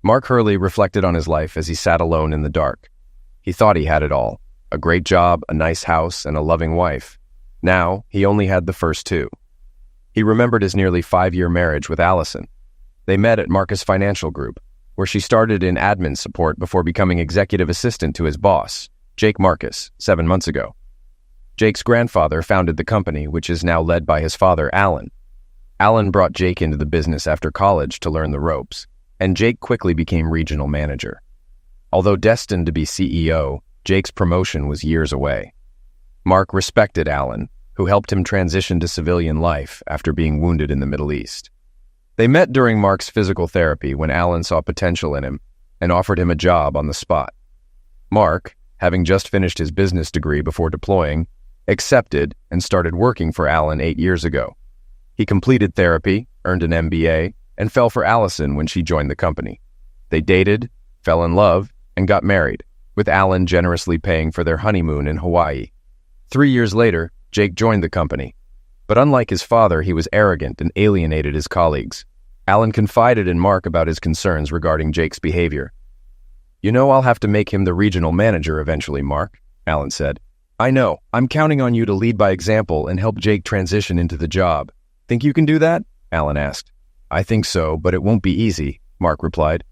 Mark Hurley reflected on his life as he sat alone in the dark. He thought he had it all: a great job, a nice house, and a loving wife. Now, he only had the first two. He remembered his nearly 5-year marriage with Allison. They met at Marcus Financial Group, where she started in admin support before becoming executive assistant to his boss, Jake Marcus, 7 months ago. Jake's grandfather founded the company, which is now led by his father, Alan. Alan brought Jake into the business after college to learn the ropes, and Jake quickly became regional manager. Although destined to be CEO, Jake's promotion was years away. Mark respected Alan, who helped him transition to civilian life after being wounded in the Middle East. They met during Mark's physical therapy when Alan saw potential in him and offered him a job on the spot. Mark, having just finished his business degree before deploying, accepted and started working for Alan 8 years ago. He completed therapy, earned an MBA, and fell for Allison when she joined the company. They dated, fell in love, and got married, with Alan generously paying for their honeymoon in Hawaii. 3 years later, Jake joined the company. But unlike his father, he was arrogant and alienated his colleagues. Alan confided in Mark about his concerns regarding Jake's behavior. "You know I'll have to make him the regional manager eventually, Mark," Alan said. "I know. I'm counting on you to lead by example and help Jake transition into the job. Think you can do that?" Alan asked. "I think so, but it won't be easy," Mark replied.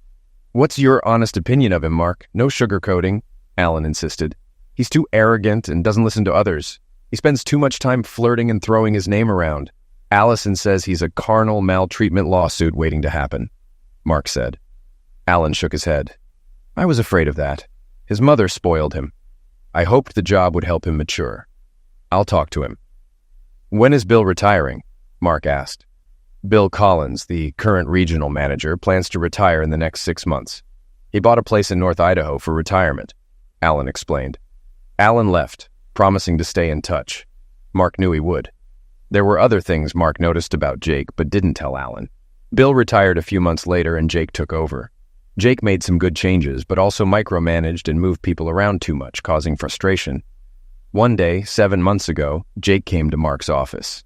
"What's your honest opinion of him, Mark? No sugarcoating," Alan insisted. "He's too arrogant and doesn't listen to others. He spends too much time flirting and throwing his name around. Allison says he's a carnal maltreatment lawsuit waiting to happen," Mark said. Alan shook his head. "I was afraid of that. His mother spoiled him. I hoped the job would help him mature. I'll talk to him." "When is Bill retiring?" Mark asked. Bill Collins, the current regional manager, plans to retire in the next 6 months. He bought a place in North Idaho for retirement, Alan explained. Alan left, promising to stay in touch. Mark knew he would. There were other things Mark noticed about Jake but didn't tell Alan. Bill retired a few months later and Jake took over. Jake made some good changes, but also micromanaged and moved people around too much, causing frustration. One day, 7 months ago, Jake came to Mark's office.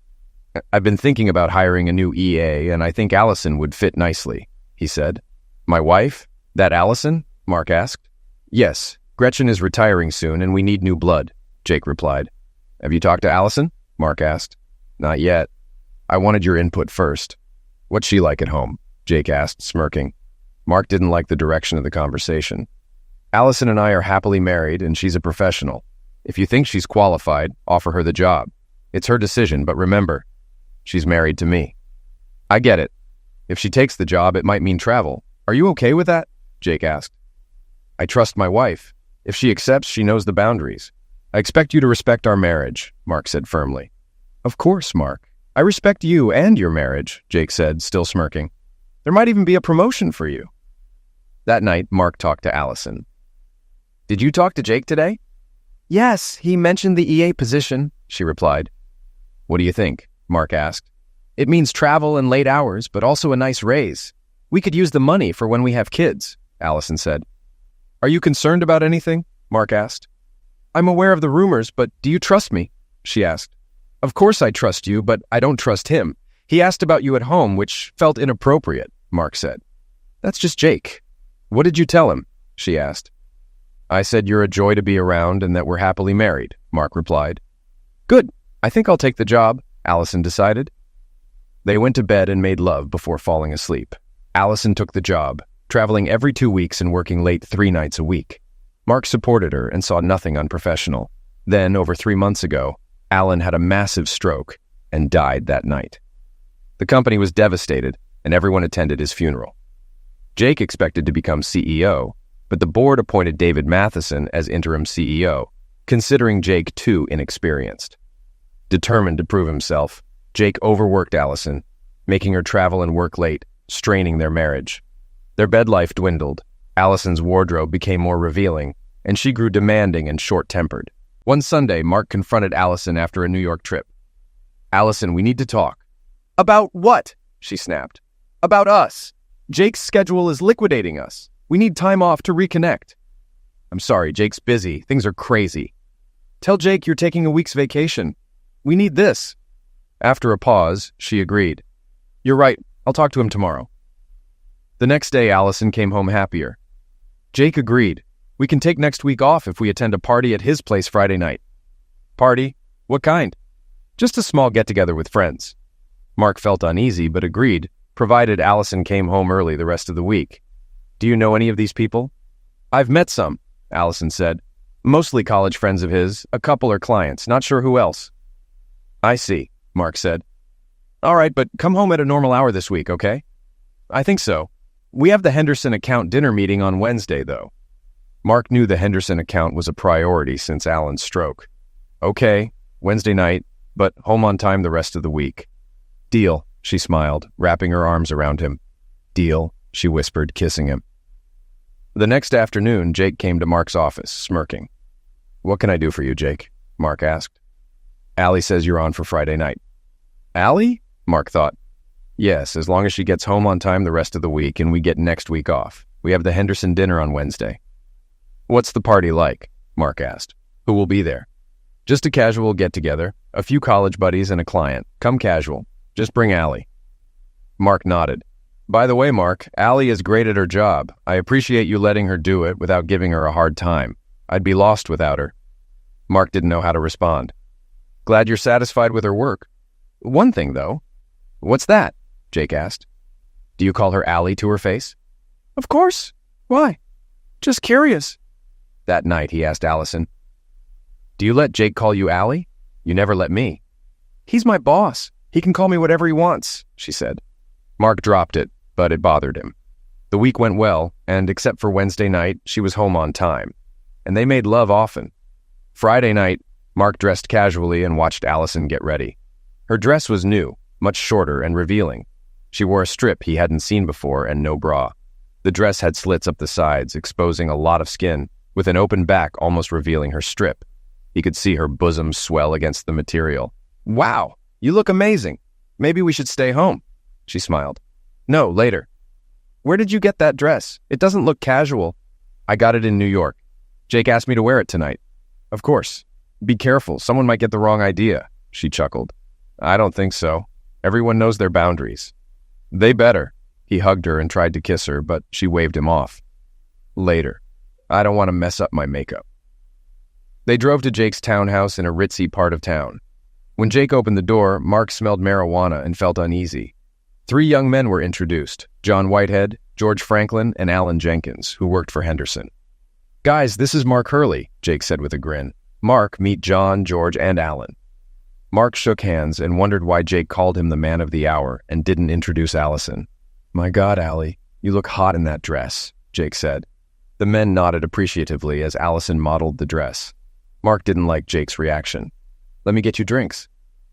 "I've been thinking about hiring a new EA, and I think Allison would fit nicely," he said. "My wife? That Allison?" Mark asked. "Yes, Gretchen is retiring soon, and we need new blood," Jake replied. "Have you talked to Allison?" Mark asked. "Not yet. I wanted your input first." "What's she like at home?" Jake asked, smirking. Mark didn't like the direction of the conversation. "Allison and I are happily married, and she's a professional. If you think she's qualified, offer her the job. It's her decision, but remember, she's married to me." "I get it. If she takes the job, it might mean travel. Are you okay with that?" Jake asked. "I trust my wife. If she accepts, she knows the boundaries. I expect you to respect our marriage," Mark said firmly. "Of course, Mark. I respect you and your marriage," Jake said, still smirking. "There might even be a promotion for you." That night, Mark talked to Allison. "Did you talk to Jake today?" "Yes, he mentioned the EA position," she replied. "What do you think?" Mark asked. "It means travel and late hours, but also a nice raise. We could use the money for when we have kids," Allison said. "Are you concerned about anything?" Mark asked. "I'm aware of the rumors, but do you trust me?" she asked. "Of course I trust you, but I don't trust him. He asked about you at home, which felt inappropriate," Mark said. "That's just Jake." "What did you tell him?" she asked. "I said you're a joy to be around and that we're happily married," Mark replied. "Good. I think I'll take the job," Allison decided. They went to bed and made love before falling asleep. Allison took the job, traveling every 2 weeks and working late 3 nights a week. Mark supported her and saw nothing unprofessional. Then, over 3 months ago, Alan had a massive stroke and died that night. The company was devastated, and everyone attended his funeral. Jake expected to become CEO, but the board appointed David Matheson as interim CEO, considering Jake too inexperienced. Determined to prove himself, Jake overworked Allison, making her travel and work late, straining their marriage. Their bed life dwindled, Allison's wardrobe became more revealing, and she grew demanding and short-tempered. One Sunday, Mark confronted Allison after a New York trip. "Allison, we need to talk." "About what?" she snapped. "About us. Jake's schedule is liquidating us. We need time off to reconnect." "I'm sorry, Jake's busy. Things are crazy." "Tell Jake you're taking a week's vacation. We need this." After a pause, she agreed. "You're right. I'll talk to him tomorrow." The next day, Allison came home happier. Jake agreed. We can take next week off if we attend a party at his place Friday night. Party? What kind? Just a small get-together with friends. Mark felt uneasy but agreed, provided Allison came home early the rest of the week. Do you know any of these people? I've met some, Allison said. Mostly college friends of his, a couple are clients, not sure who else. I see, Mark said. All right, but come home at a normal hour this week, okay? I think so. We have the Henderson account dinner meeting on Wednesday, though. Mark knew the Henderson account was a priority since Alan's stroke. Okay, Wednesday night, but home on time the rest of the week. Deal, she smiled, wrapping her arms around him. Deal, she whispered, kissing him. The next afternoon, Jake came to Mark's office, smirking. What can I do for you, Jake? Mark asked. Allie says you're on for Friday night. Allie? Mark thought. Yes, as long as she gets home on time the rest of the week and we get next week off. We have the Henderson dinner on Wednesday. What's the party like? Mark asked. Who will be there? Just a casual get-together, a few college buddies and a client. Come casual. Just bring Allie. Mark nodded. By the way, Mark, Allie is great at her job. I appreciate you letting her do it without giving her a hard time. I'd be lost without her. Mark didn't know how to respond. Glad you're satisfied with her work. One thing, though. What's that? Jake asked. Do you call her Allie to her face? Of course. Why? Just curious. That night, he asked Allison. Do you let Jake call you Allie? You never let me. He's my boss. He can call me whatever he wants, she said. Mark dropped it, but it bothered him. The week went well, and except for Wednesday night, she was home on time. And they made love often. Friday night, Mark dressed casually and watched Allison get ready. Her dress was new, much shorter and revealing. She wore a strip he hadn't seen before and no bra. The dress had slits up the sides, exposing a lot of skin, with an open back almost revealing her strip. He could see her bosom swell against the material. Wow, you look amazing. Maybe we should stay home, she smiled. No, later. Where did you get that dress? It doesn't look casual. I got it in New York. Jake asked me to wear it tonight. Of course. Be careful, someone might get the wrong idea, she chuckled. I don't think so. Everyone knows their boundaries. They better. He hugged her and tried to kiss her, but she waved him off. Later. I don't want to mess up my makeup. They drove to Jake's townhouse in a ritzy part of town. When Jake opened the door, Mark smelled marijuana and felt uneasy. 3 young men were introduced, John Whitehead, George Franklin, and Alan Jenkins, who worked for Henderson. Guys, this is Mark Hurley, Jake said with a grin. Mark, meet John, George, and Alan. Mark shook hands and wondered why Jake called him the man of the hour and didn't introduce Allison. My God, Allie, you look hot in that dress, Jake said. The men nodded appreciatively as Allison modeled the dress. Mark didn't like Jake's reaction. Let me get you drinks.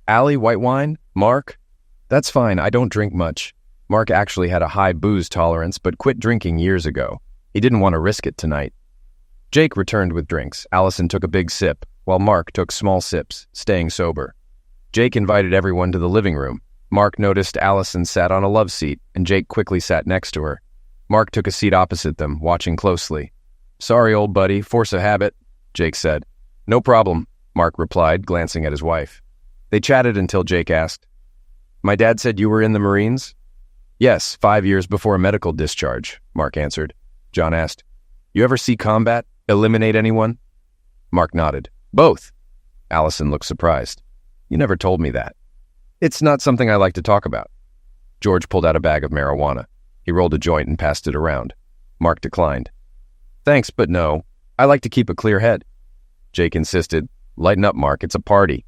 Allie, white wine? Mark? That's fine, I don't drink much. Mark actually had a high booze tolerance but quit drinking years ago. He didn't want to risk it tonight. Jake returned with drinks. Allison took a big sip, while Mark took small sips, staying sober. Jake invited everyone to the living room. Mark noticed Allison sat on a love seat, and Jake quickly sat next to her. Mark took a seat opposite them, watching closely. Sorry, old buddy, force of habit, Jake said. No problem, Mark replied, glancing at his wife. They chatted until Jake asked, My dad said you were in the Marines? Yes, 5 years before a medical discharge, Mark answered. John asked, You ever see combat? Eliminate anyone? Mark nodded. Both. Allison looked surprised. You never told me that. It's not something I like to talk about. George pulled out a bag of marijuana. He rolled a joint and passed it around. Mark declined. Thanks, but no. I like to keep a clear head. Jake insisted. Lighten up, Mark. It's a party.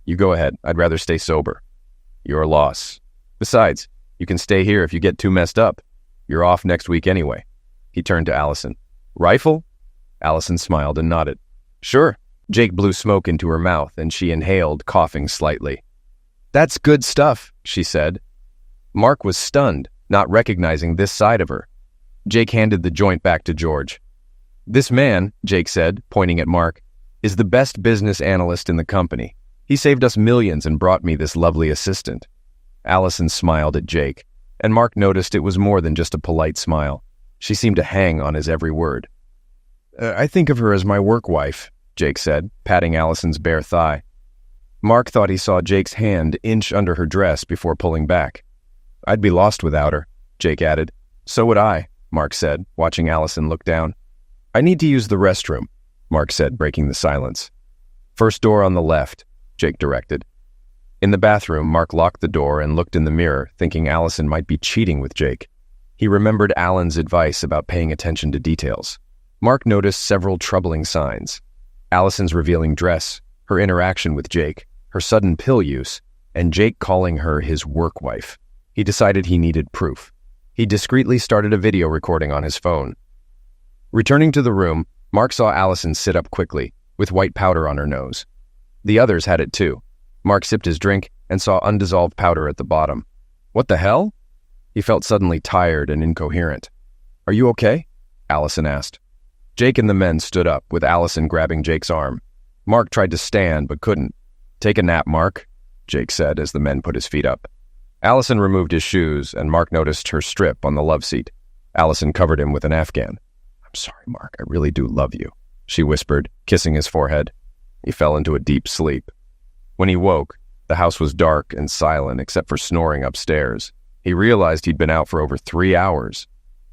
You go ahead. I'd rather stay sober. Your loss. Besides, you can stay here if you get too messed up. You're off next week anyway. He turned to Allison. Rifle? Allison smiled and nodded. Sure. Jake blew smoke into her mouth, and she inhaled, coughing slightly. That's good stuff, she said. Mark was stunned, not recognizing this side of her. Jake handed the joint back to George. This man, Jake said, pointing at Mark, is the best business analyst in the company. He saved us millions and brought me this lovely assistant. Allison smiled at Jake, and Mark noticed it was more than just a polite smile. She seemed to hang on his every word. I think of her as my work wife, Jake said, patting Allison's bare thigh. Mark thought he saw Jake's hand inch under her dress before pulling back. I'd be lost without her, Jake added. So would I, Mark said, watching Allison look down. I need to use the restroom, Mark said, breaking the silence. First door on the left, Jake directed. In the bathroom, Mark locked the door and looked in the mirror, thinking Allison might be cheating with Jake. He remembered Alan's advice about paying attention to details. Mark noticed several troubling signs. Allison's revealing dress, her interaction with Jake, her sudden pill use, and Jake calling her his work wife. He decided he needed proof. He discreetly started a video recording on his phone. Returning to the room, Mark saw Allison sit up quickly, with white powder on her nose. The others had it too. Mark sipped his drink and saw undissolved powder at the bottom. What the hell? He felt suddenly tired and incoherent. Are you okay? Allison asked. Jake and the men stood up, with Allison grabbing Jake's arm. Mark tried to stand, but couldn't. Take a nap, Mark, Jake said as the men put his feet up. Allison removed his shoes, and Mark noticed her strip on the love seat. Allison covered him with an Afghan. I'm sorry, Mark, I really do love you, she whispered, kissing his forehead. He fell into a deep sleep. When he woke, the house was dark and silent except for snoring upstairs. He realized he'd been out for over 3 hours.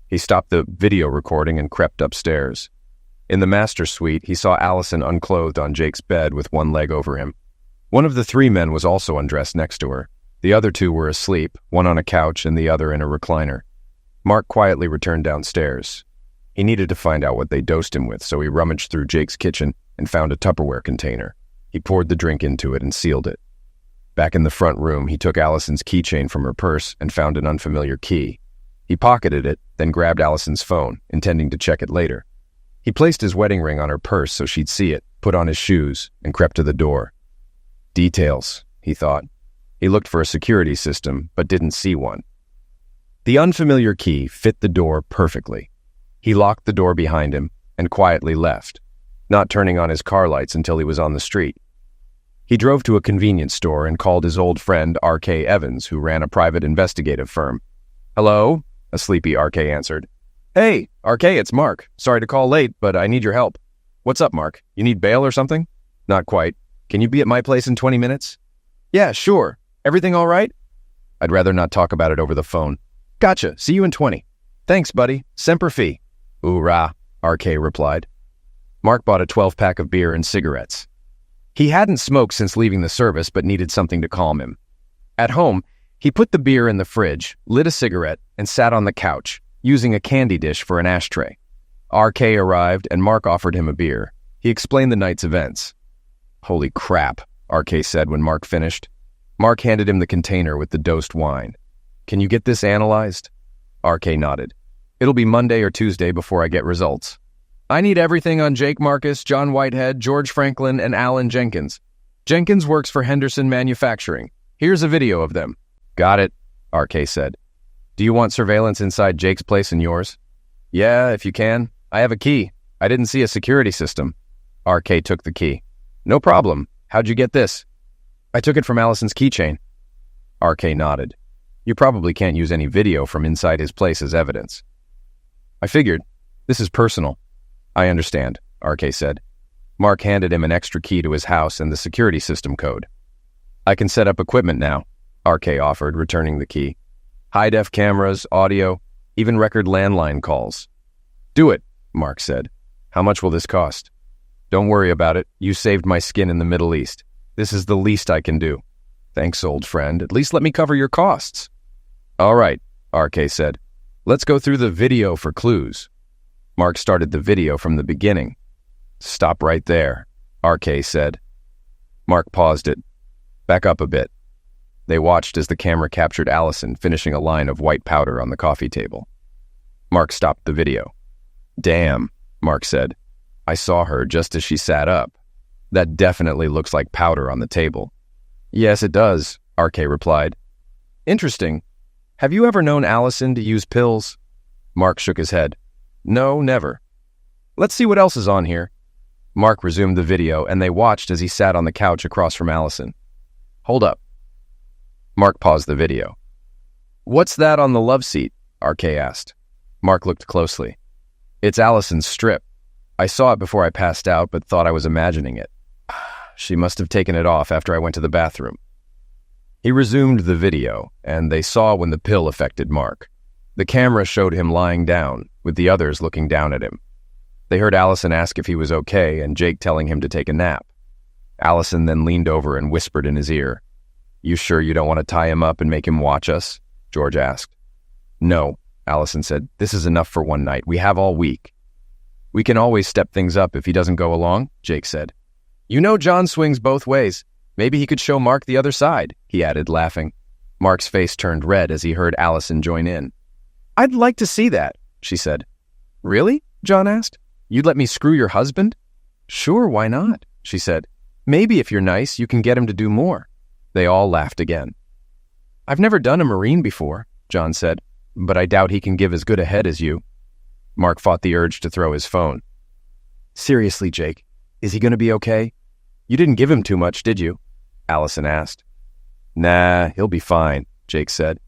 He stopped the video recording and crept upstairs. In the master suite, he saw Allison unclothed on Jake's bed with one leg over him. One of the 3 men was also undressed next to her. The other 2 were asleep, one on a couch and the other in a recliner. Mark quietly returned downstairs. He needed to find out what they dosed him with, so he rummaged through Jake's kitchen and found a Tupperware container. He poured the drink into it and sealed it. Back in the front room, he took Allison's keychain from her purse and found an unfamiliar key. He pocketed it, then grabbed Allison's phone, intending to check it later. He placed his wedding ring on her purse so she'd see it, put on his shoes, and crept to the door. Details, he thought. He looked for a security system, but didn't see one. The unfamiliar key fit the door perfectly. He locked the door behind him and quietly left, not turning on his car lights until he was on the street. He drove to a convenience store and called his old friend R.K. Evans, who ran a private investigative firm. Hello? A sleepy R.K. answered. Hey, R.K., it's Mark. Sorry to call late, but I need your help. What's up, Mark? You need bail or something? Not quite. Can you be at my place in 20 minutes? Yeah, sure. Everything all right? I'd rather not talk about it over the phone. Gotcha. See you in 20. Thanks, buddy. Semper Fi. Hoorah, R.K. replied. Mark bought a 12-pack of beer and cigarettes. He hadn't smoked since leaving the service, but needed something to calm him. At home, he put the beer in the fridge, lit a cigarette, and sat on the couch, using a candy dish for an ashtray. R.K. arrived, and Mark offered him a beer. He explained the night's events. Holy crap, R.K. said when Mark finished. Mark handed him the container with the dosed wine. Can you get this analyzed? R.K. nodded. It'll be Monday or Tuesday before I get results. I need everything on Jake Marcus, John Whitehead, George Franklin, and Alan Jenkins. Jenkins works for Henderson Manufacturing. Here's a video of them. Got it, R.K. said. Do you want surveillance inside Jake's place and yours? Yeah, if you can. I have a key. I didn't see a security system. R.K. took the key. No problem. How'd you get this? I took it from Allison's keychain. R.K. nodded. You probably can't use any video from inside his place as evidence. I figured. This is personal. I understand, R.K. said. Mark handed him an extra key to his house and the security system code. I can set up equipment now, R.K. offered, returning the key. High-def cameras, audio, even record landline calls. Do it, Mark said. How much will this cost? Don't worry about it. You saved my skin in the Middle East. This is the least I can do. Thanks, old friend. At least let me cover your costs. All right, R.K. said. Let's go through the video for clues. Mark started the video from the beginning. Stop right there, R.K. said. Mark paused it. Back up a bit. They watched as the camera captured Allison finishing a line of white powder on the coffee table. Mark stopped the video. Damn, Mark said. I saw her just as she sat up. That definitely looks like powder on the table. Yes, it does, R.K. replied. Interesting. Have you ever known Allison to use pills? Mark shook his head. No, never. Let's see what else is on here. Mark resumed the video, and they watched as he sat on the couch across from Allison. Hold up. Mark paused the video. What's that on the love seat? R.K. asked. Mark looked closely. It's Allison's strip. I saw it before I passed out, but thought I was imagining it. She must have taken it off after I went to the bathroom. He resumed the video, and they saw when the pill affected Mark. The camera showed him lying down, with the others looking down at him. They heard Allison ask if he was okay and Jake telling him to take a nap. Allison then leaned over and whispered in his ear. "You sure you don't want to tie him up and make him watch us?" George asked. "No," Allison said. "This is enough for one night. We have all week." "We can always step things up if he doesn't go along," Jake said. "You know John swings both ways. Maybe he could show Mark the other side," he added, laughing. Mark's face turned red as he heard Allison join in. "I'd like to see that," she said. "Really?" John asked. "You'd let me screw your husband?" "Sure, why not?" she said. "Maybe if you're nice, you can get him to do more." They all laughed again. "I've never done a Marine before," John said, "but I doubt he can give as good a head as you." Mark fought the urge to throw his phone. "Seriously, Jake, is he going to be okay? You didn't give him too much, did you?" Allison asked. "Nah, he'll be fine," Jake said.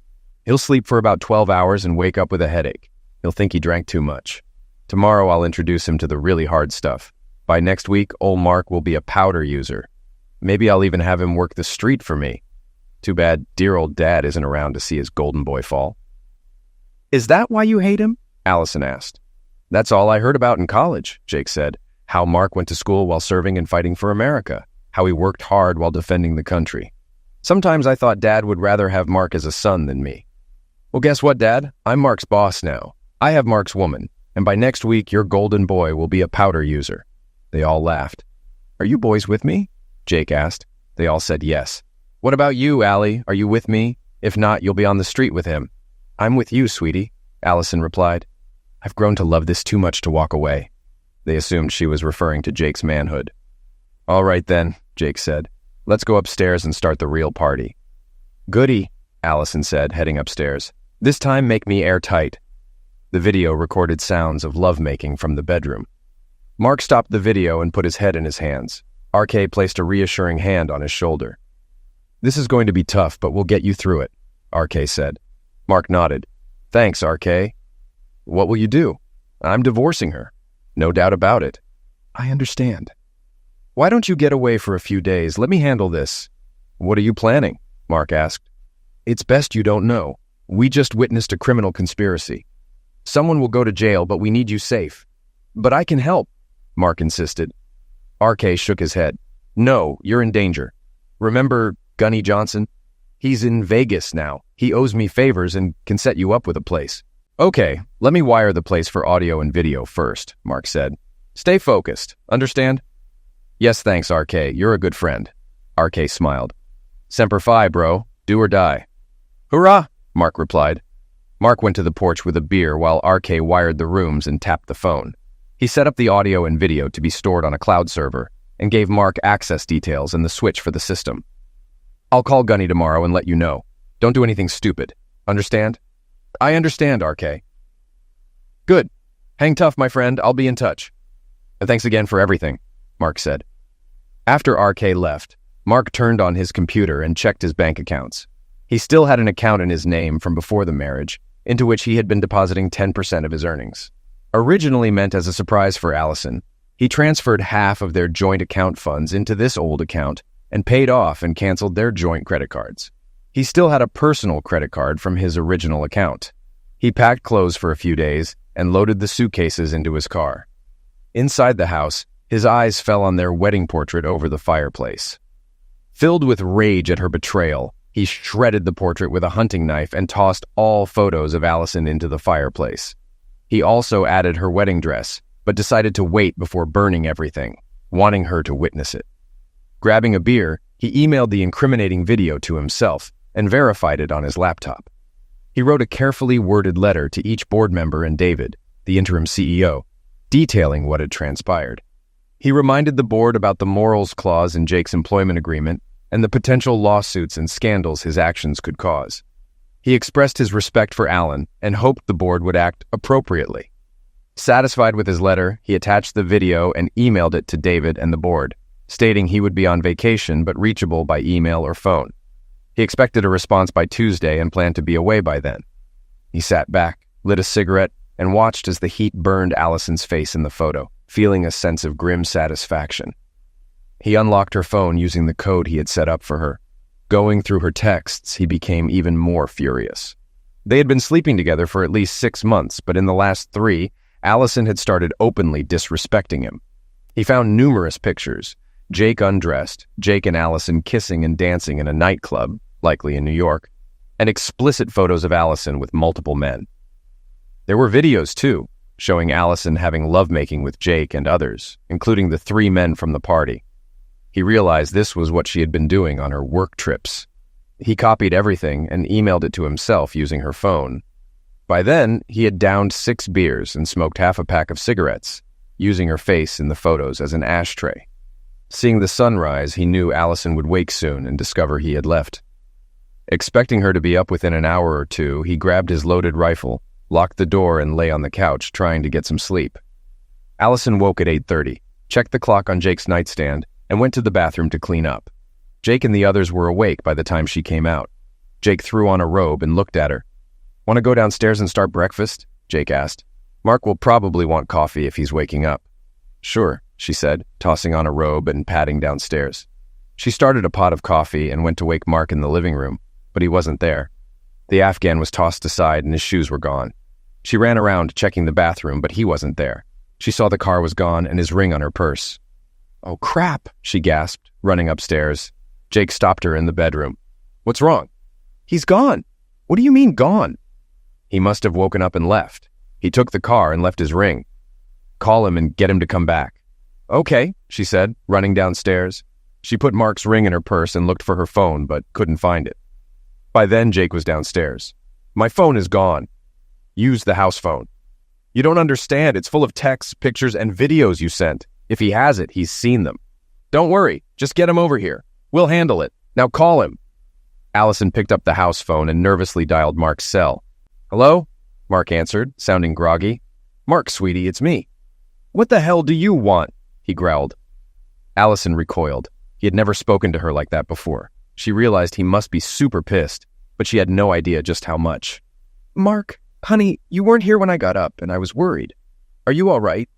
"He'll sleep for about 12 hours and wake up with a headache. He'll think he drank too much. Tomorrow I'll introduce him to the really hard stuff. By next week, old Mark will be a powder user. Maybe I'll even have him work the street for me. Too bad dear old Dad isn't around to see his golden boy fall." "Is that why you hate him?" Allison asked. "That's all I heard about in college," Jake said. "How Mark went to school while serving and fighting for America. How he worked hard while defending the country. Sometimes I thought Dad would rather have Mark as a son than me. Well, guess what, Dad? I'm Mark's boss now. I have Mark's woman, and by next week your golden boy will be a powder user." They all laughed. "Are you boys with me?" Jake asked. They all said yes. "What about you, Allie? Are you with me? If not, you'll be on the street with him." "I'm with you, sweetie," Allison replied. "I've grown to love this too much to walk away." They assumed she was referring to Jake's manhood. "All right then," Jake said. "Let's go upstairs and start the real party." "Goody," Allison said, heading upstairs. "This time make me airtight." The video recorded sounds of lovemaking from the bedroom. Mark stopped the video and put his head in his hands. RK placed a reassuring hand on his shoulder. "This is going to be tough, but we'll get you through it," RK said. Mark nodded. "Thanks, RK." "What will you do?" "I'm divorcing her." "No doubt about it." "I understand." "Why don't you get away for a few days? Let me handle this." "What are you planning?" Mark asked. "It's best you don't know. We just witnessed a criminal conspiracy. Someone will go to jail, but we need you safe." "But I can help," Mark insisted. RK shook his head. "No, you're in danger. Remember Gunny Johnson? He's in Vegas now. He owes me favors and can set you up with a place." "Okay, let me wire the place for audio and video first," Mark said. "Stay focused, understand?" "Yes, thanks, RK. You're a good friend." RK smiled. "Semper Fi, bro. Do or die." "Hurrah!" Mark replied. Mark went to the porch with a beer while RK wired the rooms and tapped the phone. He set up the audio and video to be stored on a cloud server and gave Mark access details and the switch for the system. "I'll call Gunny tomorrow and let you know. Don't do anything stupid. Understand?" "I understand, RK." "Good. Hang tough, my friend. I'll be in touch." "Thanks again for everything," Mark said. After RK left, Mark turned on his computer and checked his bank accounts. He still had an account in his name from before the marriage, into which he had been depositing 10% of his earnings. Originally meant as a surprise for Allison, he transferred half of their joint account funds into this old account and paid off and canceled their joint credit cards. He still had a personal credit card from his original account. He packed clothes for a few days and loaded the suitcases into his car. Inside the house, his eyes fell on their wedding portrait over the fireplace. Filled with rage at her betrayal, he shredded the portrait with a hunting knife and tossed all photos of Allison into the fireplace. He also added her wedding dress, but decided to wait before burning everything, wanting her to witness it. Grabbing a beer, he emailed the incriminating video to himself and verified it on his laptop. He wrote a carefully worded letter to each board member and David, the interim CEO, detailing what had transpired. He reminded the board about the morals clause in Jake's employment agreement and the potential lawsuits and scandals his actions could cause. He expressed his respect for Alan and hoped the board would act appropriately. Satisfied with his letter, he attached the video and emailed it to David and the board, stating he would be on vacation but reachable by email or phone. He expected a response by Tuesday and planned to be away by then. He sat back, lit a cigarette, and watched as the heat burned Allison's face in the photo, feeling a sense of grim satisfaction. He unlocked her phone using the code he had set up for her. Going through her texts, he became even more furious. They had been sleeping together for at least 6 months, but in the last 3, Allison had started openly disrespecting him. He found numerous pictures: Jake undressed, Jake and Allison kissing and dancing in a nightclub, likely in New York, and explicit photos of Allison with multiple men. There were videos, too, showing Allison having lovemaking with Jake and others, including the 3 men from the party. He realized this was what she had been doing on her work trips. He copied everything and emailed it to himself using her phone. By then, he had downed 6 beers and smoked half a pack of cigarettes, using her face in the photos as an ashtray. Seeing the sunrise, he knew Allison would wake soon and discover he had left. Expecting her to be up within an hour or 2, he grabbed his loaded rifle, locked the door, and lay on the couch trying to get some sleep. Allison woke at 8:30, checked the clock on Jake's nightstand, and went to the bathroom to clean up. Jake and the others were awake by the time she came out. Jake threw on a robe and looked at her. "Want to go downstairs and start breakfast?" Jake asked. "Mark will probably want coffee if he's waking up." "Sure," she said, tossing on a robe and padding downstairs. She started a pot of coffee and went to wake Mark in the living room, but he wasn't there. The Afghan was tossed aside and his shoes were gone. She ran around checking the bathroom, but he wasn't there. She saw the car was gone and his ring on her purse. "Oh, crap," she gasped, running upstairs. Jake stopped her in the bedroom. "What's wrong?" "He's gone." "What do you mean, gone?" "He must have woken up and left. He took the car and left his ring." "Call him and get him to come back." "Okay," she said, running downstairs. She put Mark's ring in her purse and looked for her phone, but couldn't find it. By then, Jake was downstairs. "My phone is gone." "Use the house phone." "You don't understand. It's full of texts, pictures, and videos you sent. If he has it, he's seen them." "Don't worry. Just get him over here. We'll handle it. Now call him." Allison picked up the house phone and nervously dialed Mark's cell. "Hello?" Mark answered, sounding groggy. "Mark, sweetie, it's me." "What the hell do you want?" he growled. Allison recoiled. He had never spoken to her like that before. She realized he must be super pissed, but she had no idea just how much. "Mark, honey, you weren't here when I got up, and I was worried. Are you all right?"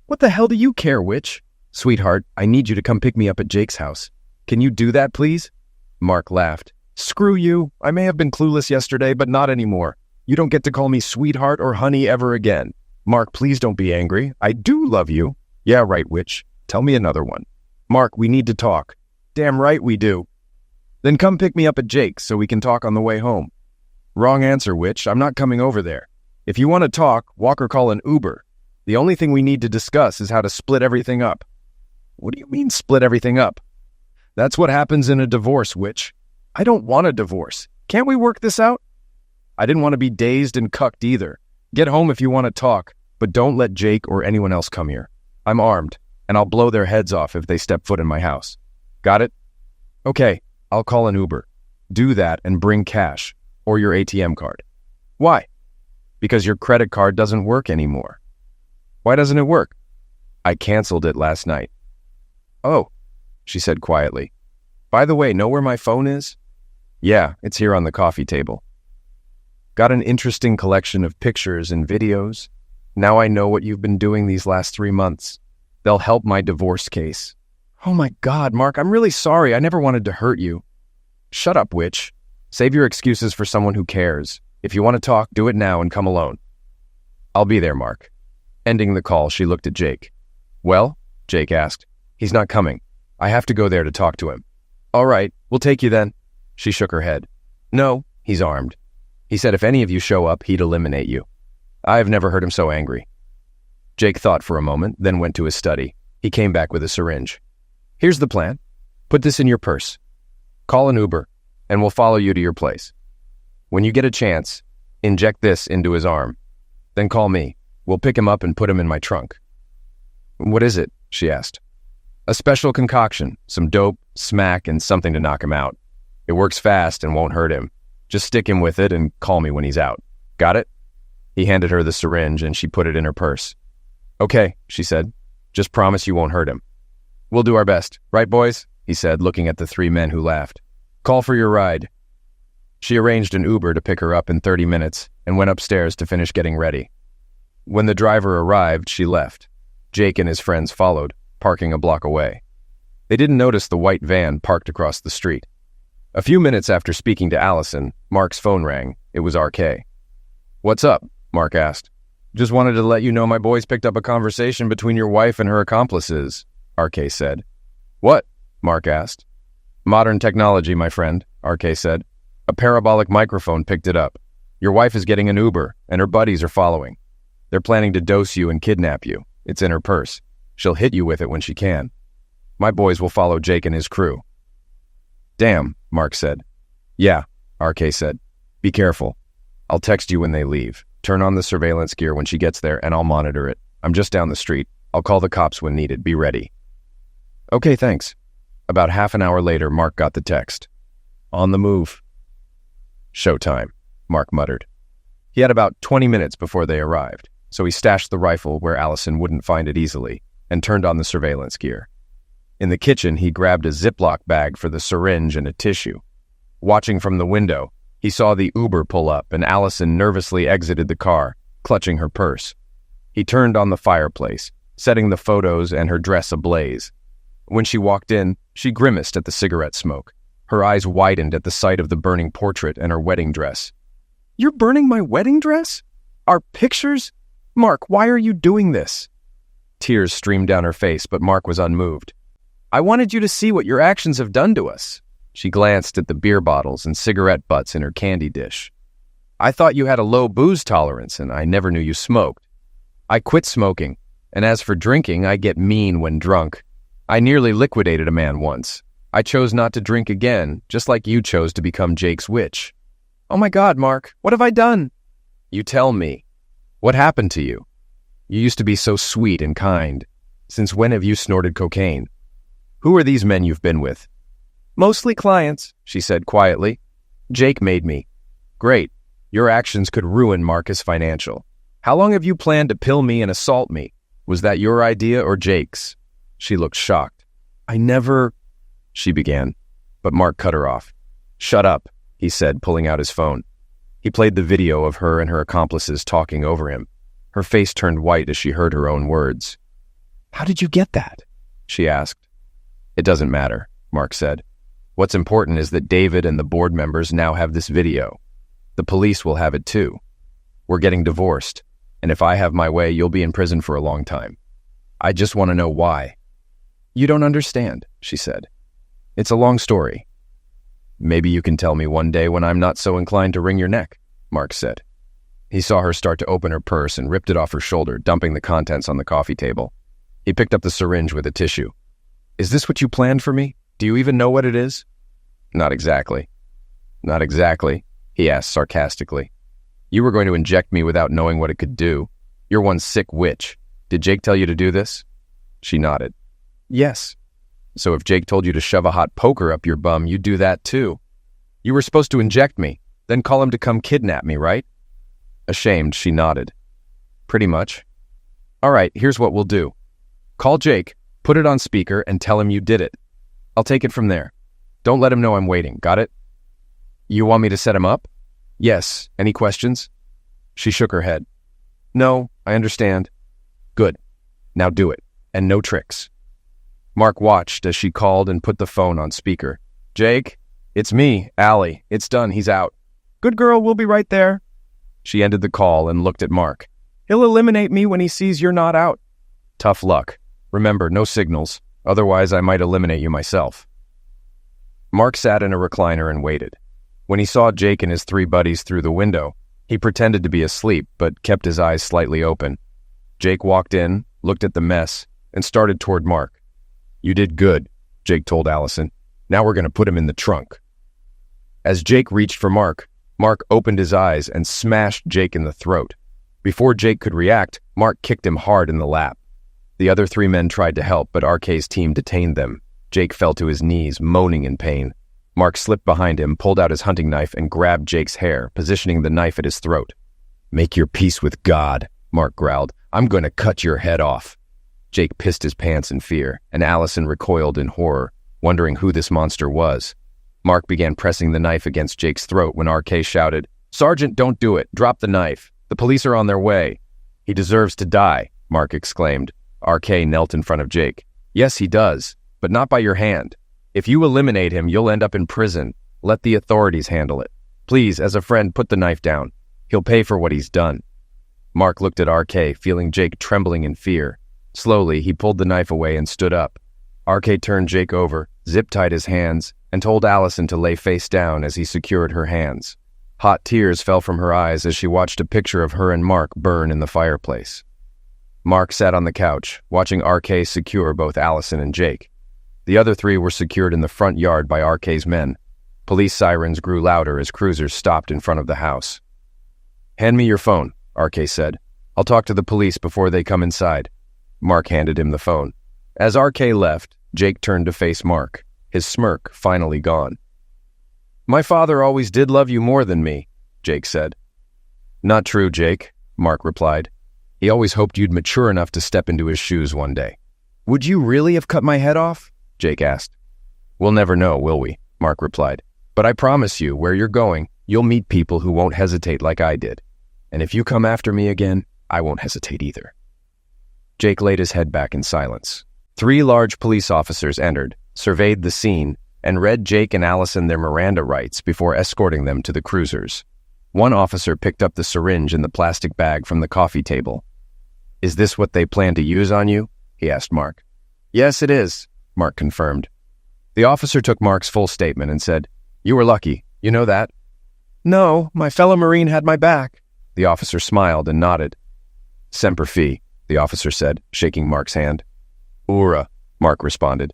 "What the hell do you care, witch?" "Sweetheart, I need you to come pick me up at Jake's house. Can you do that, please?" Mark laughed. "Screw you. I may have been clueless yesterday, but not anymore. You don't get to call me sweetheart or honey ever again. Mark, please don't be angry. I do love you." "Yeah, right, witch. Tell me another one." "Mark, we need to talk." "Damn right we do." "Then come pick me up at Jake's so we can talk on the way home." "Wrong answer, witch. I'm not coming over there. If you want to talk, walk or call an Uber. The only thing we need to discuss is how to split everything up." "What do you mean, split everything up?" "That's what happens in a divorce, witch." "I don't want a divorce. Can't we work this out?" "I didn't want to be dazed and cucked either. Get home if you want to talk, but don't let Jake or anyone else come here. I'm armed, and I'll blow their heads off if they step foot in my house. Got it?" "Okay, I'll call an Uber. Do that and bring cash, or your ATM card." "Why?" "Because your credit card doesn't work anymore." "Why doesn't it work?" "I canceled it last night." "Oh," she said quietly. "By the way, know where my phone is?" "Yeah, it's here on the coffee table." "Got an interesting collection of pictures and videos. Now I know what you've been doing these last 3 months. They'll help my divorce case." "Oh my God, Mark, I'm really sorry. I never wanted to hurt you." "Shut up, witch. Save your excuses for someone who cares. If you want to talk, do it now and come alone." "I'll be there, Mark." Ending the call, she looked at Jake. "Well?" Jake asked. "He's not coming. I have to go there to talk to him." "All right, we'll take you then." She shook her head. "No, he's armed. He said if any of you show up, he'd eliminate you. I've never heard him so angry." Jake thought for a moment, then went to his study. He came back with a syringe. "Here's the plan. Put this in your purse. Call an Uber, and we'll follow you to your place. When you get a chance, inject this into his arm. Then call me. We'll pick him up and put him in my trunk." "What is it?" she asked. "A special concoction, some dope, smack, and something to knock him out. It works fast and won't hurt him. Just stick him with it and call me when he's out. Got it?" He handed her the syringe and she put it in her purse. "Okay," she said. "Just promise you won't hurt him." "We'll do our best. Right, boys?" he said, looking at the 3 men who laughed. "Call for your ride." She arranged an Uber to pick her up in 30 minutes and went upstairs to finish getting ready. When the driver arrived, she left. Jake and his friends followed, parking a block away. They didn't notice the white van parked across the street. A few minutes after speaking to Allison, Mark's phone rang. It was RK. What's up? Mark asked. Just wanted to let you know my boys picked up a conversation between your wife and her accomplices, RK said. What? Mark asked. Modern technology, my friend, RK said. A parabolic microphone picked it up. Your wife is getting an Uber, and her buddies are following. They're planning to dose you and kidnap you. It's in her purse. She'll hit you with it when she can. My boys will follow Jake and his crew. Damn, Mark said. Yeah, RK said. Be careful. I'll text you when they leave. Turn on the surveillance gear when she gets there, and I'll monitor it. I'm just down the street. I'll call the cops when needed. Be ready. Okay, thanks. About half an hour later, Mark got the text. On the move. Showtime, Mark muttered. He had about 20 minutes before they arrived, so he stashed the rifle where Allison wouldn't find it easily and turned on the surveillance gear. In the kitchen, he grabbed a Ziploc bag for the syringe and a tissue. Watching from the window, he saw the Uber pull up and Allison nervously exited the car, clutching her purse. He turned on the fireplace, setting the photos and her dress ablaze. When she walked in, she grimaced at the cigarette smoke. Her eyes widened at the sight of the burning portrait and her wedding dress. You're burning my wedding dress? Our pictures? Mark, why are you doing this? Tears streamed down her face, but Mark was unmoved. I wanted you to see what your actions have done to us. She glanced at the beer bottles and cigarette butts in her candy dish. I thought you had a low booze tolerance, and I never knew you smoked. I quit smoking, and as for drinking, I get mean when drunk. I nearly liquidated a man once. I chose not to drink again, just like you chose to become Jake's witch. Oh my God, Mark, what have I done? You tell me. What happened to you? You used to be so sweet and kind. Since when have you snorted cocaine? Who are these men you've been with? Mostly clients, she said quietly. Jake made me. Great. Your actions could ruin Marcus Financial. How long have you planned to pill me and assault me? Was that your idea or Jake's? She looked shocked. I never... she began, but Mark cut her off. Shut up, he said, pulling out his phone. He played the video of her and her accomplices talking over him. Her face turned white as she heard her own words. How did you get that? She asked. It doesn't matter, Mark said. What's important is that David and the board members now have this video. The police will have it too. We're getting divorced, and if I have my way, you'll be in prison for a long time. I just want to know why. You don't understand, she said. It's a long story. Maybe you can tell me one day when I'm not so inclined to wring your neck, Mark said. He saw her start to open her purse and ripped it off her shoulder, dumping the contents on the coffee table. He picked up the syringe with a tissue. Is this what you planned for me? Do you even know what it is? Not exactly. Not exactly, he asked sarcastically. You were going to inject me without knowing what it could do. You're one sick witch. Did Jake tell you to do this? She nodded. Yes. So if Jake told you to shove a hot poker up your bum, you'd do that too. You were supposed to inject me, then call him to come kidnap me, right? Ashamed, she nodded. Pretty much. All right, here's what we'll do. Call Jake, put it on speaker, and tell him you did it. I'll take it from there. Don't let him know I'm waiting, got it? You want me to set him up? Yes. Any questions? She shook her head. No, I understand. Good. Now do it, and no tricks. Mark watched as she called and put the phone on speaker. Jake, it's me, Allie. It's done, he's out. Good girl, we'll be right there. She ended the call and looked at Mark. He'll eliminate me when he sees you're not out. Tough luck. Remember, no signals. Otherwise, I might eliminate you myself. Mark sat in a recliner and waited. When he saw Jake and his three buddies through the window, he pretended to be asleep, but kept his eyes slightly open. Jake walked in, looked at the mess, and started toward Mark. You did good, Jake told Allison. Now we're going to put him in the trunk. As Jake reached for Mark, Mark opened his eyes and smashed Jake in the throat. Before Jake could react, Mark kicked him hard in the lap. The other three men tried to help, but RK's team detained them. Jake fell to his knees, moaning in pain. Mark slipped behind him, pulled out his hunting knife, and grabbed Jake's hair, positioning the knife at his throat. Make your peace with God, Mark growled. I'm going to cut your head off. Jake pissed his pants in fear, and Allison recoiled in horror, wondering who this monster was. Mark began pressing the knife against Jake's throat when RK shouted, Sergeant, don't do it. Drop the knife. The police are on their way. He deserves to die, Mark exclaimed. RK knelt in front of Jake. Yes, he does, but not by your hand. If you eliminate him, you'll end up in prison. Let the authorities handle it. Please, as a friend, put the knife down. He'll pay for what he's done. Mark looked at RK, feeling Jake trembling in fear. Slowly, he pulled the knife away and stood up. RK turned Jake over, zip-tied his hands, and told Allison to lay face down as he secured her hands. Hot tears fell from her eyes as she watched a picture of her and Mark burn in the fireplace. Mark sat on the couch, watching RK secure both Allison and Jake. The other three were secured in the front yard by RK's men. Police sirens grew louder as cruisers stopped in front of the house. "Hand me your phone," RK said. "I'll talk to the police before they come inside." Mark handed him the phone. As RK left, Jake turned to face Mark, his smirk finally gone. "My father always did love you more than me," Jake said. "Not true, Jake," Mark replied. "He always hoped you'd mature enough to step into his shoes one day." "Would you really have cut my head off?" Jake asked. "We'll never know, will we?" Mark replied. "But I promise you, where you're going, you'll meet people who won't hesitate like I did. And if you come after me again, I won't hesitate either." Jake laid his head back in silence. 3 large police officers entered, surveyed the scene, and read Jake and Allison their Miranda rights before escorting them to the cruisers. One officer picked up the syringe in the plastic bag from the coffee table. "Is this what they plan to use on you?" he asked Mark. "Yes, it is," Mark confirmed. The officer took Mark's full statement and said, "You were lucky, you know that?" "No, my fellow Marine had my back." The officer smiled and nodded. "Semper Fi," the officer said, shaking Mark's hand. "Ura," Mark responded.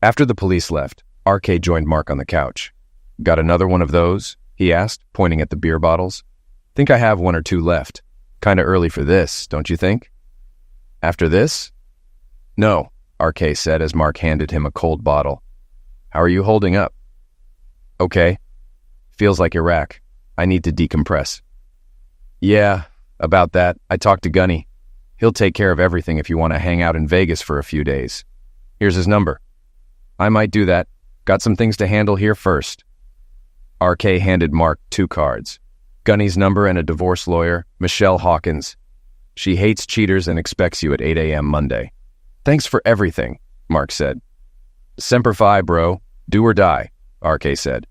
After the police left, RK joined Mark on the couch. "Got another one of those?" he asked, pointing at the beer bottles. "Think I have 1 or 2 left. Kinda early for this, don't you think?" "After this?" "No," RK said as Mark handed him a cold bottle. "How are you holding up?" "Okay. Feels like Iraq. I need to decompress." "Yeah, about that. I talked to Gunny. He'll take care of everything if you want to hang out in Vegas for a few days. Here's his number." "I might do that. Got some things to handle here first." RK handed Mark 2 cards. Gunny's number and a divorce lawyer, Michelle Hawkins. "She hates cheaters and expects you at 8 a.m. Monday." "Thanks for everything," Mark said. "Semper Fi, bro. Do or die," RK said.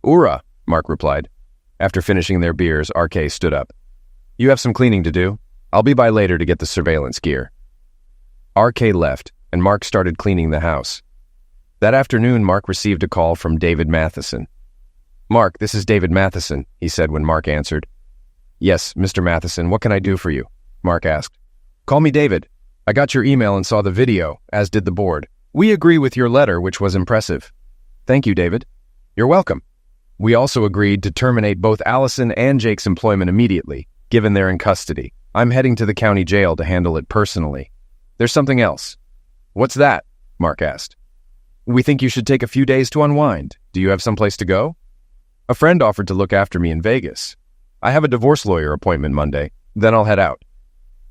"Ura," Mark replied. After finishing their beers, RK stood up. "You have some cleaning to do. I'll be by later to get the surveillance gear." RK left, and Mark started cleaning the house. That afternoon, Mark received a call from David Matheson. "Mark, this is David Matheson," he said when Mark answered. "Yes, Mr. Matheson, what can I do for you?" Mark asked. "Call me David. I got your email and saw the video, as did the board. We agree with your letter, which was impressive." "Thank you, David." "You're welcome. We also agreed to terminate both Allison and Jake's employment immediately, given they're in custody. I'm heading to the county jail to handle it personally. There's something else." "What's that?" Mark asked. "We think you should take a few days to unwind. Do you have someplace to go?" "A friend offered to look after me in Vegas. I have a divorce lawyer appointment Monday, then I'll head out."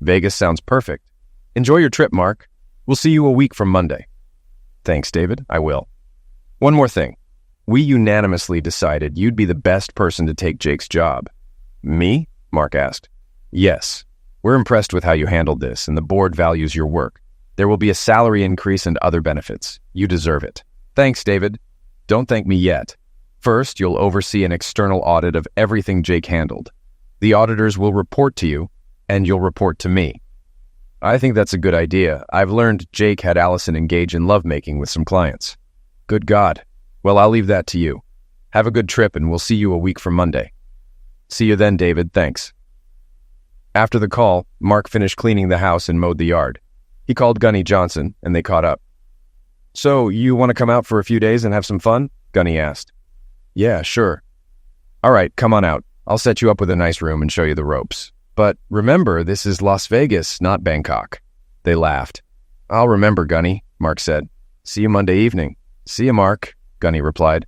"Vegas sounds perfect. Enjoy your trip, Mark. We'll see you a week from Monday." "Thanks, David. I will." "One more thing. We unanimously decided you'd be the best person to take Jake's job." "Me?" Mark asked. "Yes. We're impressed with how you handled this, and the board values your work. There will be a salary increase and other benefits. You deserve it." "Thanks, David." "Don't thank me yet. First, you'll oversee an external audit of everything Jake handled. The auditors will report to you, and you'll report to me." "I think that's a good idea. I've learned Jake had Allison engage in lovemaking with some clients." "Good God. Well, I'll leave that to you. Have a good trip, and we'll see you a week from Monday." "See you then, David. Thanks." After the call, Mark finished cleaning the house and mowed the yard. He called Gunny Johnson, and they caught up. "So, you want to come out for a few days and have some fun?" Gunny asked. "Yeah, sure." "All right, come on out. I'll set you up with a nice room and show you the ropes. But remember, this is Las Vegas, not Bangkok." They laughed. "I'll remember, Gunny," Mark said. "See you Monday evening." "See you, Mark," Gunny replied.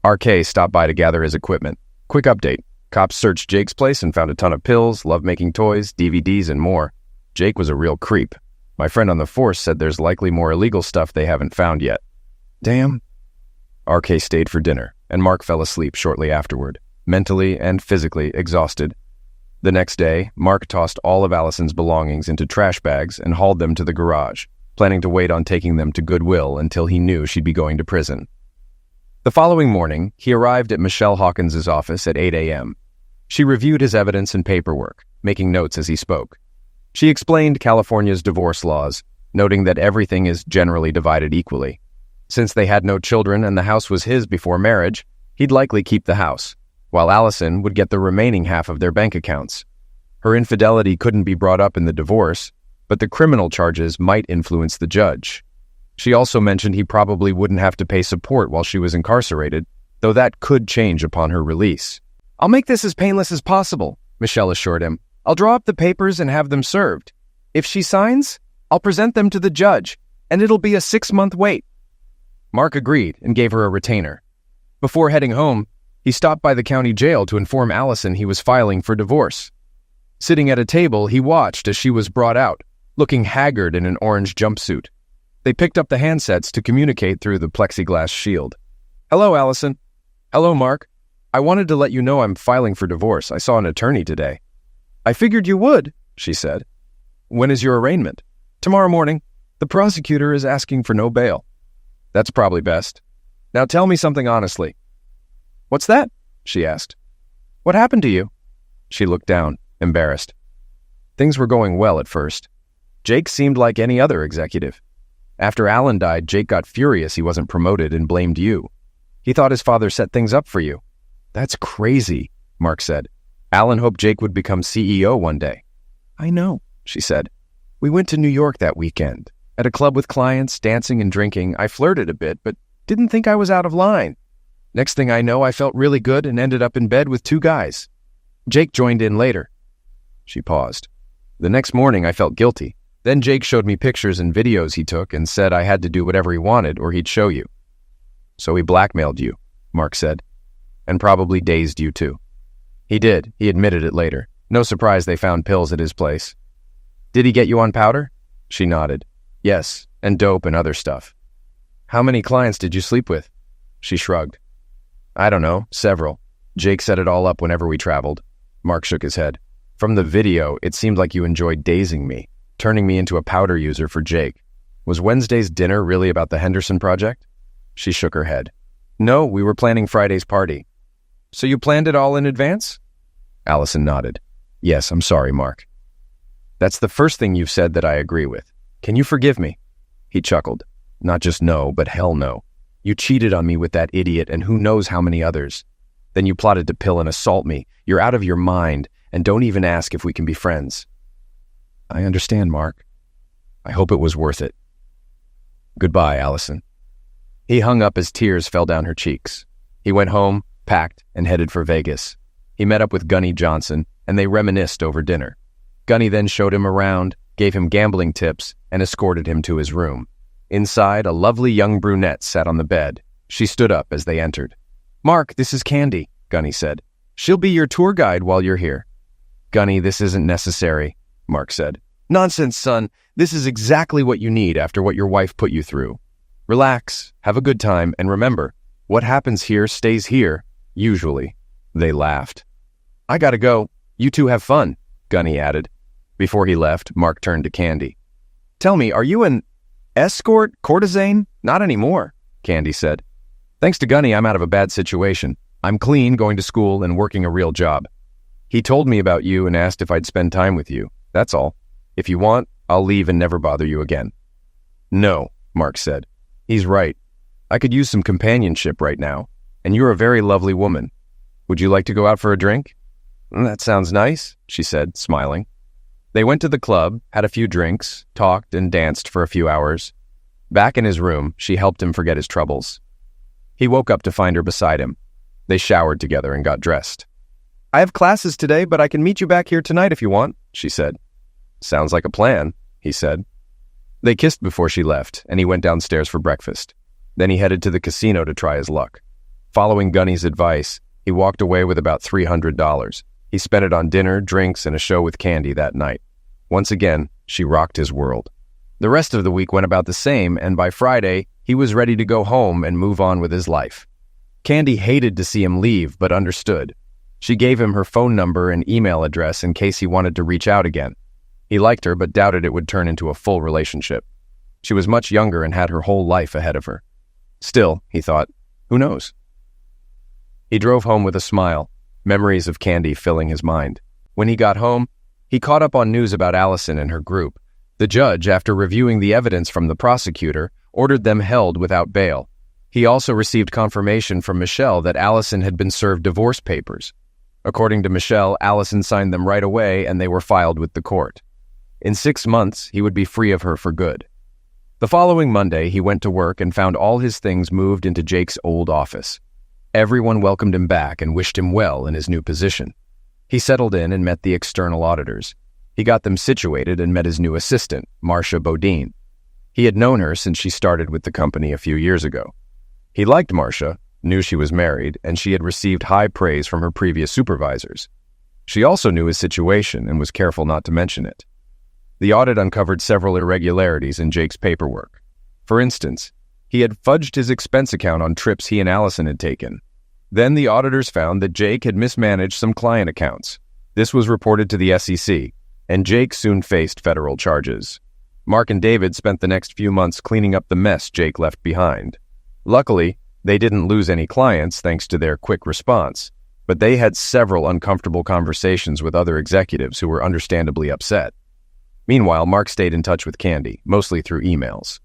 RK stopped by to gather his equipment. Quick update. Cops searched Jake's place and found a ton of pills, lovemaking toys, DVDs, and more. Jake was a real creep. My friend on the force said there's likely more illegal stuff they haven't found yet. Damn. RK stayed for dinner, and Mark fell asleep shortly afterward, mentally and physically exhausted. The next day, Mark tossed all of Allison's belongings into trash bags and hauled them to the garage, planning to wait on taking them to Goodwill until he knew she'd be going to prison. The following morning, he arrived at Michelle Hawkins's office at 8 a.m. She reviewed his evidence and paperwork, making notes as he spoke. She explained California's divorce laws, noting that everything is generally divided equally. Since they had no children and the house was his before marriage, he'd likely keep the house, while Allison would get the remaining half of their bank accounts. Her infidelity couldn't be brought up in the divorce, but the criminal charges might influence the judge. She also mentioned he probably wouldn't have to pay support while she was incarcerated, though that could change upon her release. "I'll make this as painless as possible," Michelle assured him. "I'll draw up the papers and have them served. If she signs, I'll present them to the judge, and it'll be a 6-month wait." Mark agreed and gave her a retainer. Before heading home, he stopped by the county jail to inform Allison he was filing for divorce. Sitting at a table, he watched as she was brought out, looking haggard in an orange jumpsuit. They picked up the handsets to communicate through the plexiglass shield. "Hello, Allison." "Hello, Mark. I wanted to let you know I'm filing for divorce. I saw an attorney today." "I figured you would," she said. "When is your arraignment?" "Tomorrow morning. The prosecutor is asking for no bail." "That's probably best. Now tell me something honestly." "What's that?" she asked. "What happened to you?" She looked down, embarrassed. Things were going well at first. Jake seemed like any other executive. After Alan died, Jake got furious he wasn't promoted and blamed you. He thought his father set things up for you. "That's crazy," Mark said. "Alan hoped Jake would become CEO one day." "I know," she said. "We went to New York that weekend. At a club with clients, dancing and drinking, I flirted a bit, but didn't think I was out of line. Next thing I know, I felt really good and ended up in bed with 2 guys. Jake joined in later." She paused. "The next morning, I felt guilty. Then Jake showed me pictures and videos he took and said I had to do whatever he wanted or he'd show you." "So he blackmailed you," Mark said. "And probably dazed you too." "He did. He admitted it later. No surprise they found pills at his place." "Did he get you on powder?" She nodded. "Yes, and dope and other stuff." "How many clients did you sleep with?" She shrugged. "I don't know, several. Jake set it all up whenever we traveled." Mark shook his head. "From the video, it seemed like you enjoyed dazing me, turning me into a powder user for Jake. Was Wednesday's dinner really about the Henderson project?" She shook her head. "No, we were planning Friday's party." "So you planned it all in advance?" Allison nodded. "Yes, I'm sorry, Mark." "That's the first thing you've said that I agree with. Can you forgive me?" He chuckled. "Not just no, but hell no. You cheated on me with that idiot and who knows how many others. Then you plotted to pill and assault me. You're out of your mind, and don't even ask if we can be friends." "I understand, Mark. I hope it was worth it." "Goodbye, Allison." He hung up as tears fell down her cheeks. He went home, packed, and headed for Vegas. He met up with Gunny Johnson, and they reminisced over dinner. Gunny then showed him around, gave him gambling tips, and escorted him to his room. Inside, a lovely young brunette sat on the bed. She stood up as they entered. "Mark, this is Candy," Gunny said. "She'll be your tour guide while you're here." "Gunny, this isn't necessary," Mark said. "Nonsense, son. This is exactly what you need after what your wife put you through. Relax, have a good time, and remember, what happens here stays here, usually." They laughed. "I gotta go. You two have fun," Gunny added. Before he left, Mark turned to Candy. "Tell me, are you an escort, courtesan?" "Not anymore," Candy said. "Thanks to Gunny, I'm out of a bad situation. I'm clean, going to school, and working a real job. He told me about you and asked if I'd spend time with you. That's all. If you want, I'll leave and never bother you again." "No," Mark said. "He's right. I could use some companionship right now, and you're a very lovely woman. Would you like to go out for a drink?" "That sounds nice," she said, smiling. They went to the club, had a few drinks, talked, and danced for a few hours. Back in his room, she helped him forget his troubles. He woke up to find her beside him. They showered together and got dressed. "I have classes today, but I can meet you back here tonight if you want," she said. "Sounds like a plan," he said. They kissed before she left, and he went downstairs for breakfast. Then he headed to the casino to try his luck. Following Gunny's advice, he walked away with about $300. He spent it on dinner, drinks, and a show with Candy that night. Once again, she rocked his world. The rest of the week went about the same, and by Friday, he was ready to go home and move on with his life. Candy hated to see him leave, but understood. She gave him her phone number and email address in case he wanted to reach out again. He liked her, but doubted it would turn into a full relationship. She was much younger and had her whole life ahead of her. Still, he thought, who knows? He drove home with a smile. memories of Candy filling his mind. When he got home, he caught up on news about Allison and her group. The judge, after reviewing the evidence from the prosecutor, ordered them held without bail. He also received confirmation from Michelle that Allison had been served divorce papers. According to Michelle, Allison signed them right away and they were filed with the court. In 6 months, he would be free of her for good. The following Monday, he went to work and found all his things moved into Jake's old office. Everyone welcomed him back and wished him well in his new position. He settled in and met the external auditors. He got them situated and met his new assistant, Marcia Bodine. He had known her since she started with the company a few years ago. He liked Marcia, knew she was married, and she had received high praise from her previous supervisors. She also knew his situation and was careful not to mention it. The audit uncovered several irregularities in Jake's paperwork. For instance, he had fudged his expense account on trips he and Allison had taken. Then the auditors found that Jake had mismanaged some client accounts. This was reported to the SEC, and Jake soon faced federal charges. Mark and David spent the next few months cleaning up the mess Jake left behind. Luckily, they didn't lose any clients thanks to their quick response, but they had several uncomfortable conversations with other executives who were understandably upset. Meanwhile, Mark stayed in touch with Candy, mostly through emails.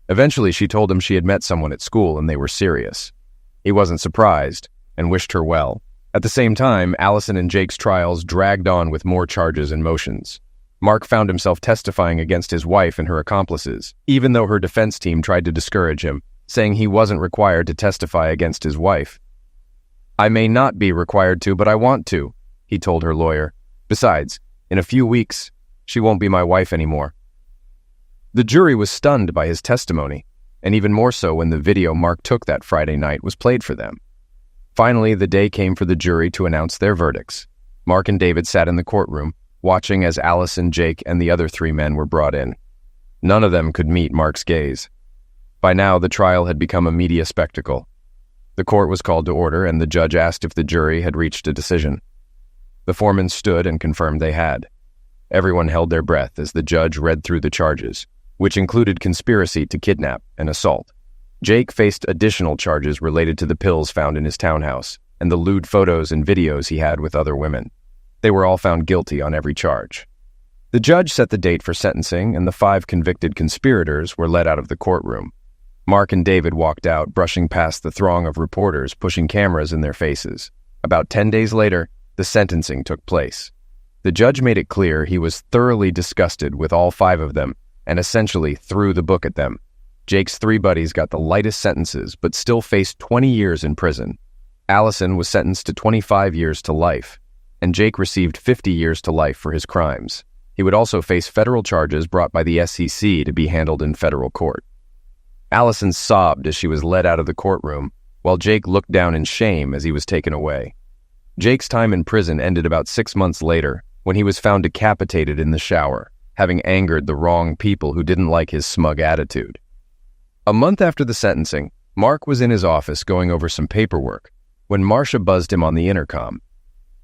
Eventually, she told him she had met someone at school and they were serious. He wasn't surprised and wished her well. At the same time, Allison and Jake's trials dragged on with more charges and motions. Mark found himself testifying against his wife and her accomplices, even though her defense team tried to discourage him, saying he wasn't required to testify against his wife. "I may not be required to, but I want to," he told her lawyer. "Besides, in a few weeks, she won't be my wife anymore." The jury was stunned by his testimony, and even more so when the video Mark took that Friday night was played for them. Finally, the day came for the jury to announce their verdicts. Mark and David sat in the courtroom, watching as Allison, Jake, and the other 3 men were brought in. None of them could meet Mark's gaze. By now, the trial had become a media spectacle. The court was called to order, and the judge asked if the jury had reached a decision. The foreman stood and confirmed they had. Everyone held their breath as the judge read through the charges, which included conspiracy to kidnap and assault. Jake faced additional charges related to the pills found in his townhouse and the lewd photos and videos he had with other women. They were all found guilty on every charge. The judge set the date for sentencing, and the 5 convicted conspirators were led out of the courtroom. Mark and David walked out, brushing past the throng of reporters pushing cameras in their faces. About 10 days later, the sentencing took place. The judge made it clear he was thoroughly disgusted with all 5 of them and essentially threw the book at them. Jake's 3 buddies got the lightest sentences but still faced 20 years in prison. Allison was sentenced to 25 years to life, and Jake received 50 years to life for his crimes. He would also face federal charges brought by the SEC to be handled in federal court. Allison sobbed as she was led out of the courtroom, while Jake looked down in shame as he was taken away. Jake's time in prison ended about 6 months later, when he was found decapitated in the shower, having angered the wrong people who didn't like his smug attitude. A month after the sentencing, Mark was in his office going over some paperwork when Marcia buzzed him on the intercom.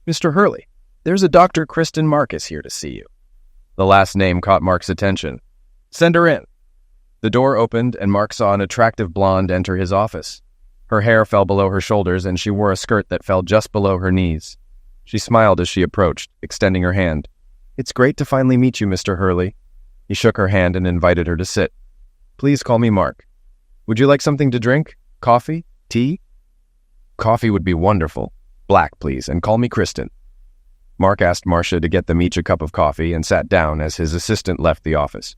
"Mr. Hurley, there's a Dr. Kristen Marcus here to see you." The last name caught Mark's attention. "Send her in." The door opened and Mark saw an attractive blonde enter his office. Her hair fell below her shoulders and she wore a skirt that fell just below her knees. She smiled as she approached, extending her hand. "It's great to finally meet you, Mr. Hurley." He shook her hand and invited her to sit. "Please call me Mark. Would you like something to drink? Coffee? Tea?" "Coffee would be wonderful. Black, please, and call me Kristen." Mark asked Marcia to get them each a cup of coffee and sat down as his assistant left the office.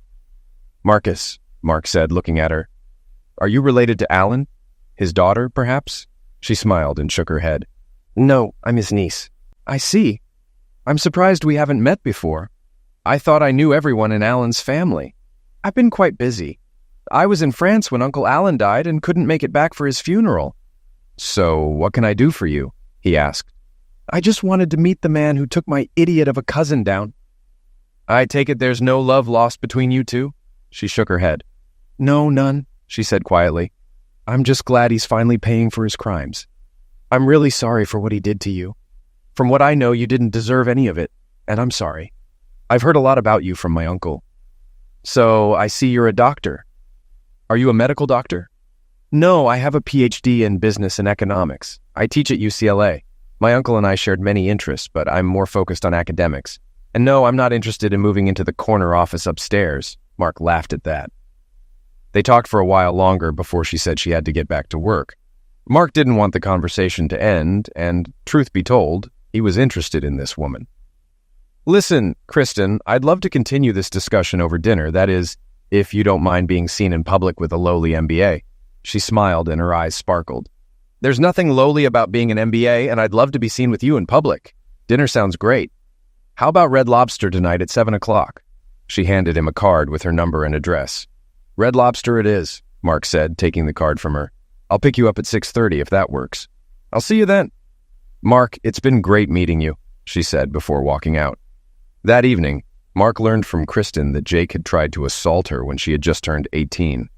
"Marcus," Mark said, looking at her. "Are you related to Alan? His daughter, perhaps?" She smiled and shook her head. "No, I'm his niece." "I see. I'm surprised we haven't met before. I thought I knew everyone in Alan's family. I've been quite busy. I was in France when Uncle Alan died and couldn't make it back for his funeral." "So, what can I do for you?" he asked. "I just wanted to meet the man who took my idiot of a cousin down." "I take it there's no love lost between you two?" She shook her head. "No, none," she said quietly. "I'm just glad he's finally paying for his crimes. I'm really sorry for what he did to you. From what I know, you didn't deserve any of it, and I'm sorry. I've heard a lot about you from my uncle." "So, I see you're a doctor. Are you a medical doctor?" "No, I have a PhD in business and economics. I teach at UCLA. My uncle and I shared many interests, but I'm more focused on academics. And no, I'm not interested in moving into the corner office upstairs." Mark laughed at that. They talked for a while longer before she said she had to get back to work. Mark didn't want the conversation to end, and, truth be told, he was interested in this woman. "Listen, Kristen, I'd love to continue this discussion over dinner, that is, if you don't mind being seen in public with a lowly MBA. She smiled and her eyes sparkled. "There's nothing lowly about being an MBA, and I'd love to be seen with you in public. Dinner sounds great. How about Red Lobster tonight at 7 o'clock? She handed him a card with her number and address. "Red Lobster it is," Mark said, taking the card from her. "I'll pick you up at 6:30 if that works." "I'll see you then." "Mark, it's been great meeting you," she said before walking out. That evening, Mark learned from Kristen that Jake had tried to assault her when she had just turned 18.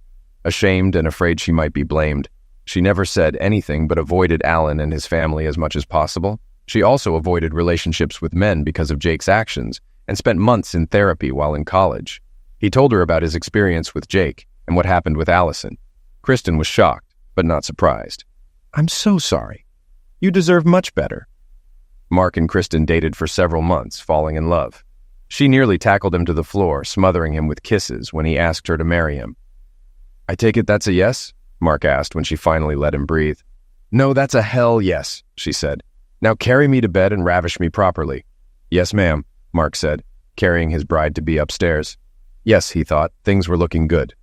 Ashamed and afraid she might be blamed, she never said anything but avoided Alan and his family as much as possible. She also avoided relationships with men because of Jake's actions and spent months in therapy while in college. He told her about his experience with Jake and what happened with Allison. Kristen was shocked, but not surprised. "I'm so sorry. You deserve much better." Mark and Kristen dated for several months, falling in love. She nearly tackled him to the floor, smothering him with kisses when he asked her to marry him. "I take it that's a yes?" Mark asked when she finally let him breathe. "No, that's a hell yes," she said. "Now carry me to bed and ravish me properly." "Yes, ma'am," Mark said, carrying his bride-to-be upstairs. Yes, he thought, things were looking good.